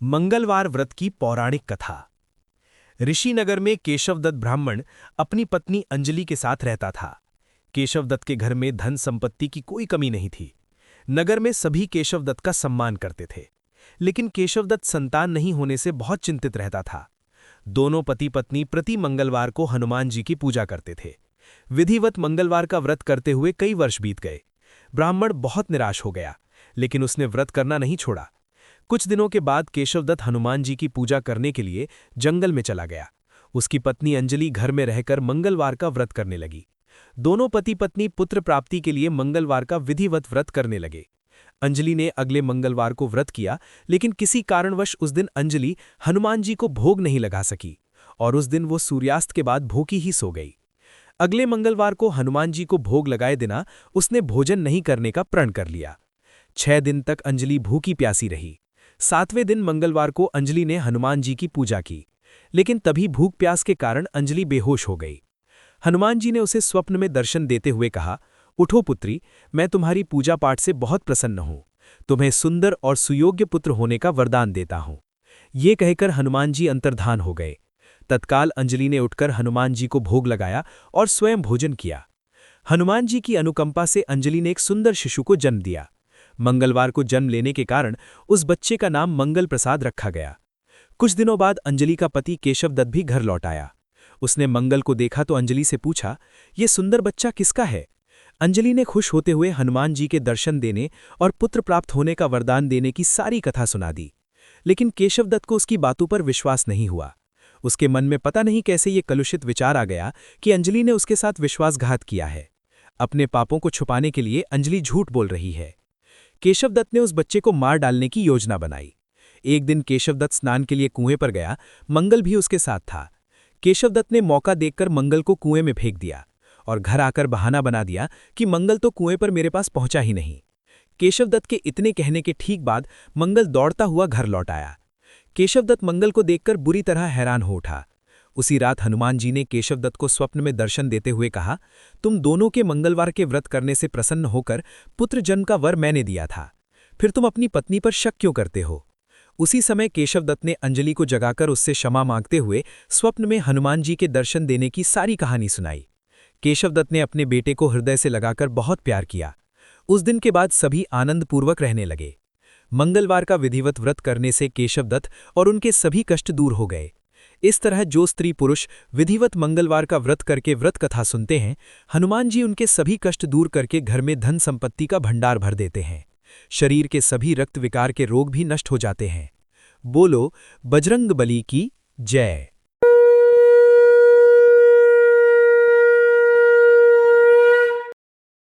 मंगलवार व्रत की पौराणिक कथा। ऋषिनगर में केशवदत्त ब्राह्मण अपनी पत्नी अंजलि के साथ रहता था। केशवदत्त के घर में धन संपत्ति की कोई कमी नहीं थी। नगर में सभी केशवदत्त का सम्मान करते थे, लेकिन केशवदत्त संतान नहीं होने से बहुत चिंतित रहता था। दोनों पति पत्नी प्रति मंगलवार को हनुमान जी की पूजा करते थे। विधिवत मंगलवार का व्रत करते हुए कई वर्ष बीत गए। ब्राह्मण बहुत निराश हो गया, लेकिन उसने व्रत करना नहीं छोड़ा। कुछ दिनों के बाद केशवदत्त हनुमान जी की पूजा करने के लिए जंगल में चला गया। उसकी पत्नी अंजलि घर में रहकर मंगलवार का व्रत करने लगी। दोनों पति पत्नी पुत्र प्राप्ति के लिए मंगलवार का विधिवत व्रत करने लगे। अंजलि ने अगले मंगलवार को व्रत किया, लेकिन किसी कारणवश उस दिन अंजलि हनुमान जी को भोग नहीं लगा सकी और उस दिन वो सूर्यास्त के बाद भूखी ही सो गई। अगले मंगलवार को हनुमान जी को भोग लगाए बिना उसने भोजन नहीं करने का प्रण कर लिया। 6 दिन तक अंजलि भूखी प्यासी रही। 7वें दिन मंगलवार को अंजलि ने हनुमान जी की पूजा की, लेकिन तभी भूख प्यास के कारण अंजलि बेहोश हो गई। हनुमान जी ने उसे स्वप्न में दर्शन देते हुए कहा, उठो पुत्री, मैं तुम्हारी पूजा पाठ से बहुत प्रसन्न हूँ। तुम्हें सुंदर और सुयोग्य पुत्र होने का वरदान देता हूँ। ये कहकर हनुमान जी अंतर्धान हो गए। तत्काल अंजलि ने उठकर हनुमान जी को भोग लगाया और स्वयं भोजन किया। हनुमान जी की अनुकंपा से अंजलि ने एक सुंदर शिशु को जन्म दिया। मंगलवार को जन्म लेने के कारण उस बच्चे का नाम मंगल प्रसाद रखा गया। कुछ दिनों बाद अंजलि का पति केशवदत्त भी घर लौट आया। उसने मंगल को देखा तो अंजलि से पूछा, ये सुंदर बच्चा किसका है? अंजलि ने खुश होते हुए हनुमान जी के दर्शन देने और पुत्र प्राप्त होने का वरदान देने की सारी कथा सुना दी। लेकिन केशवदत्त को उसकी बातों पर विश्वास नहीं हुआ। उसके मन में पता नहीं कैसे ये कलुषित विचार आ गया कि अंजलि ने उसके साथ विश्वासघात किया है। अपने पापों को छुपाने के लिए अंजलि झूठ बोल रही है। केशवदत्त ने उस बच्चे को मार डालने की योजना बनाई। एक दिन केशवदत्त स्नान के लिए कुएं पर गया। मंगल भी उसके साथ था। केशवदत्त ने मौका देखकर मंगल को कुएं में फेंक दिया और घर आकर बहाना बना दिया कि मंगल तो कुएं पर मेरे पास पहुंचा ही नहीं। केशवदत्त के इतने कहने के ठीक बाद मंगल दौड़ता हुआ घर लौट आया। केशवदत्त मंगल को देखकर बुरी तरह हैरान हो उठा। उसी रात हनुमान जी ने केशवदत्त को स्वप्न में दर्शन देते हुए कहा, तुम दोनों के मंगलवार के व्रत करने से प्रसन्न होकर पुत्र जन्म का वर मैंने दिया था, फिर तुम अपनी पत्नी पर शक क्यों करते हो? उसी समय केशवदत्त ने अंजलि को जगाकर उससे क्षमा मांगते हुए स्वप्न में हनुमान जी के दर्शन देने की सारी कहानी सुनाई। केशवदत्त ने अपने बेटे को हृदय से लगाकर बहुत प्यार किया। उस दिन के बाद सभी आनंदपूर्वक रहने लगे। मंगलवार का विधिवत व्रत करने से केशवदत्त और उनके सभी कष्ट दूर हो गए। इस तरह जो स्त्री पुरुष विधिवत मंगलवार का व्रत करके व्रत कथा सुनते हैं, हनुमान जी उनके सभी कष्ट दूर करके घर में धन संपत्ति का भंडार भर देते हैं। शरीर के सभी रक्त विकार के रोग भी नष्ट हो जाते हैं। बोलो बजरंग बली की जय।